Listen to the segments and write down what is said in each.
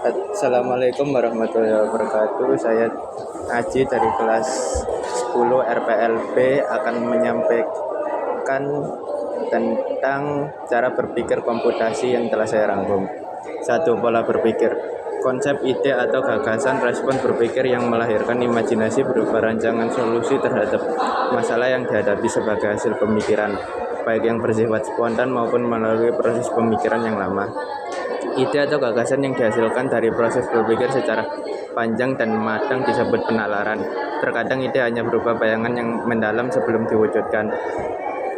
Assalamualaikum warahmatullahi wabarakatuh. Saya Aji dari kelas 10 RPLB akan menyampaikan tentang cara berpikir komputasi yang telah saya rangkum. 1. Pola berpikir. Konsep, ide, atau gagasan respon berpikir yang melahirkan imajinasi berupa rancangan solusi terhadap masalah yang dihadapi sebagai hasil pemikiran, baik yang bersifat spontan maupun melalui proses pemikiran yang lama. Ide atau gagasan yang dihasilkan dari proses berpikir secara panjang dan matang disebut penalaran. Terkadang ide hanya berupa bayangan yang mendalam sebelum diwujudkan.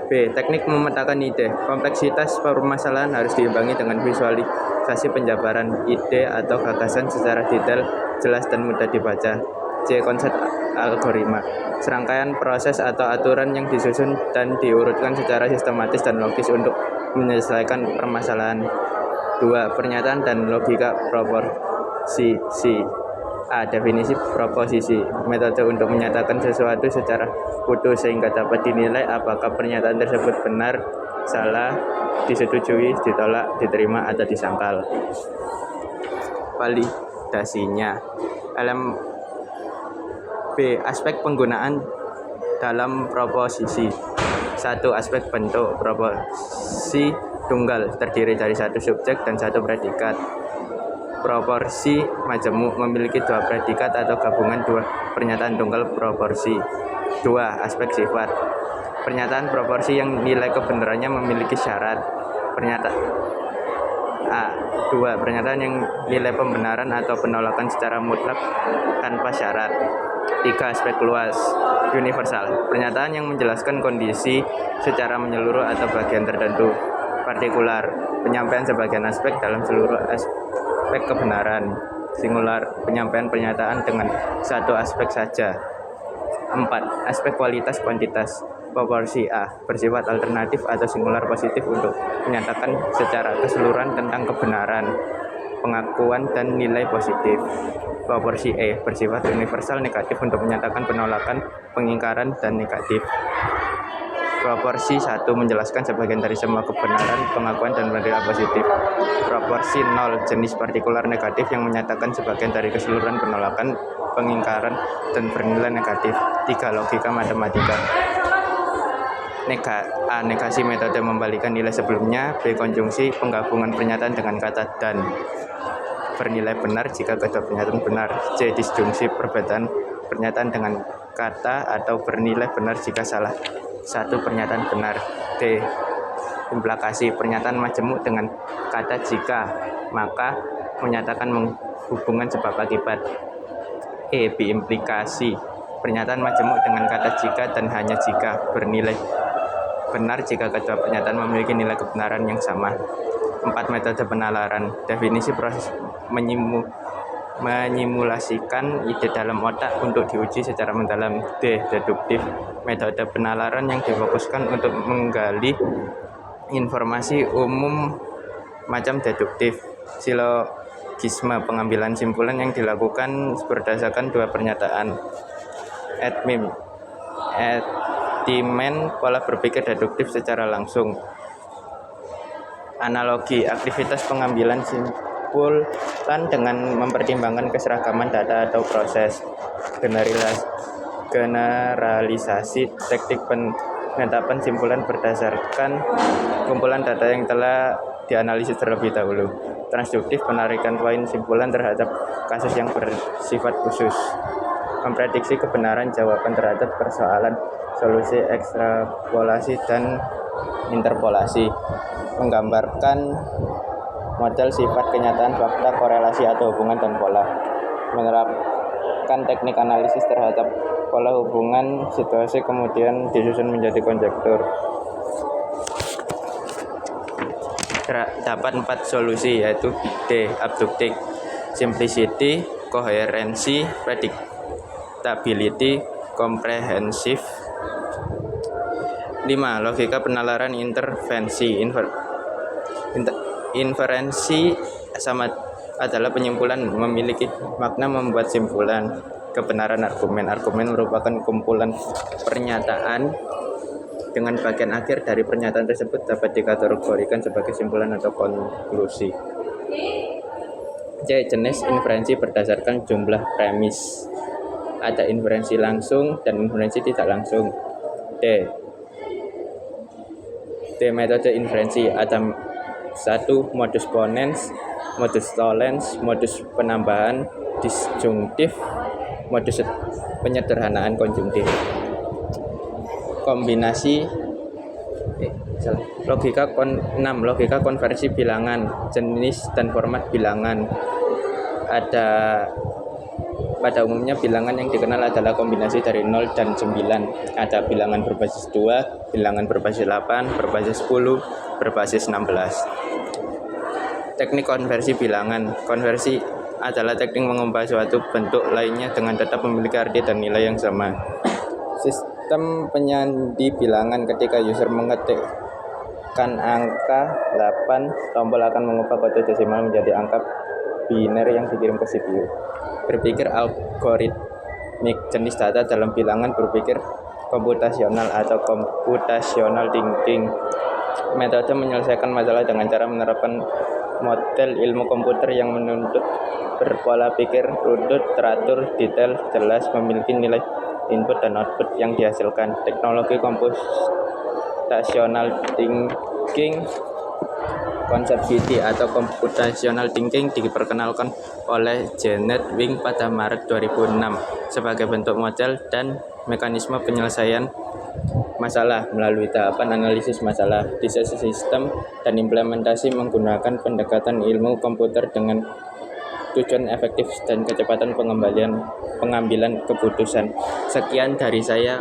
B. Teknik memetakan ide. Kompleksitas permasalahan harus diimbangi dengan visualisasi penjabaran ide atau gagasan secara detail, jelas, dan mudah dibaca. C. Konsep algoritma. Serangkaian proses atau aturan yang disusun dan diurutkan secara sistematis dan logis untuk menyelesaikan permasalahan. 2. Pernyataan dan logika proposisi. A. Definisi proposisi. Metode untuk menyatakan sesuatu secara utuh sehingga dapat dinilai apakah pernyataan tersebut benar, salah, disetujui, ditolak, diterima, atau disangkal. Validasinya. B. Aspek penggunaan dalam proposisi. 1. Aspek bentuk. Proposisi tunggal terdiri dari satu subjek dan satu predikat. Proporsi majemuk memiliki dua predikat atau gabungan dua pernyataan tunggal proporsi. 2. Aspek sifat. Pernyataan proporsi yang nilai kebenarannya memiliki syarat. Pernyataan yang nilai pembenaran atau penolakan secara mutlak tanpa syarat. 3. Aspek luas universal. Pernyataan yang menjelaskan kondisi secara menyeluruh atau bagian tertentu. Partikular. Penyampaian sebagian aspek dalam seluruh aspek kebenaran. Singular. Penyampaian pernyataan dengan satu aspek saja. 4. Aspek kualitas kuantitas. Proporsi A bersifat alternatif atau singular positif untuk menyatakan secara keseluruhan tentang kebenaran, pengakuan, dan nilai positif. Proporsi E bersifat universal negatif untuk menyatakan penolakan, pengingkaran, dan negatif. Proporsi 1 menjelaskan sebagian dari semua kebenaran, pengakuan, dan nilai positif. Proporsi 0 jenis partikular negatif yang menyatakan sebagian dari keseluruhan penolakan, pengingkaran, dan bernilai negatif. 3. Logika matematika. A. Negasi metode membalikan nilai sebelumnya. B. Konjungsi penggabungan pernyataan dengan kata dan bernilai benar jika kedua pernyataan benar. C. Disjungsi perbedaan pernyataan dengan kata atau bernilai benar jika salah satu pernyataan benar. D. Implikasi pernyataan majemuk dengan kata jika maka menyatakan hubungan sebab akibat. E. Biimplikasi pernyataan majemuk dengan kata jika dan hanya jika bernilai benar jika kedua pernyataan memiliki nilai kebenaran yang sama. 4. Metode penalaran. Definisi proses menyimulasikan ide dalam otak untuk diuji secara mendalam. D. Deduktif. Metode penalaran yang difokuskan untuk menggali informasi umum macam deduktif. Silogisme pengambilan simpulan yang dilakukan berdasarkan dua pernyataan. Etimen pola berpikir deduktif secara langsung. Analogi aktivitas pengambilan simpulan dengan mempertimbangkan keseragaman data atau proses. Generalisasi teknik penetapan simpulan berdasarkan kumpulan data yang telah dianalisis terlebih dahulu. Transduktif penarikan poin simpulan terhadap kasus yang bersifat khusus. Memprediksi kebenaran jawaban terhadap persoalan, solusi, ekstrapolasi, dan interpolasi. Menggambarkan model sifat kenyataan, fakta, korelasi atau hubungan dan pola. Menerapkan teknik analisis terhadap pola hubungan situasi kemudian disusun menjadi konjektur. Dapat 4 solusi yaitu D. Abduktif, simplicity, koherensi, predictability, komprehensif. 5. Logika penalaran intervensi. Inferensi sama adalah penyimpulan memiliki makna membuat simpulan. Kebenaran argumen. Argumen merupakan kumpulan pernyataan dengan bagian akhir dari pernyataan tersebut dapat dikategorikan sebagai simpulan atau konklusi. C. Jenis inferensi berdasarkan jumlah premis. Ada inferensi langsung dan inferensi tidak langsung. D. Metode inferensi ada 1. Modus ponens, modus tollens, modus penambahan disjungtif, modus penyederhanaan konjungtif. Kombinasi logika 6. Logika konversi bilangan, jenis dan format bilangan. Ada pada umumnya bilangan yang dikenal adalah kombinasi dari 0 dan 9. Ada bilangan berbasis 2, bilangan berbasis 8, berbasis 10, berbasis 16. Teknik konversi bilangan. Konversi adalah teknik mengubah suatu bentuk lainnya dengan tetap memiliki arti dan nilai yang sama. Sistem penyandi bilangan: ketika user mengetikkan angka 8, tombol akan mengubah kode desimal menjadi angka biner yang dikirim ke CPU. Berpikir algoritmik. Jenis data dalam bilangan berpikir komputasional atau computational thinking. Metode menyelesaikan masalah dengan cara menerapkan model ilmu komputer yang menuntut berpola pikir runut, teratur, detail, jelas, memiliki nilai input dan output yang dihasilkan. Teknologi computational thinking. Konsep CT atau computational thinking diperkenalkan oleh Janet Wing pada Maret 2006 sebagai bentuk model dan mekanisme penyelesaian masalah melalui tahapan analisis masalah, desain sistem, dan implementasi menggunakan pendekatan ilmu komputer dengan tujuan efektif dan kecepatan pengambilan keputusan. Sekian dari saya.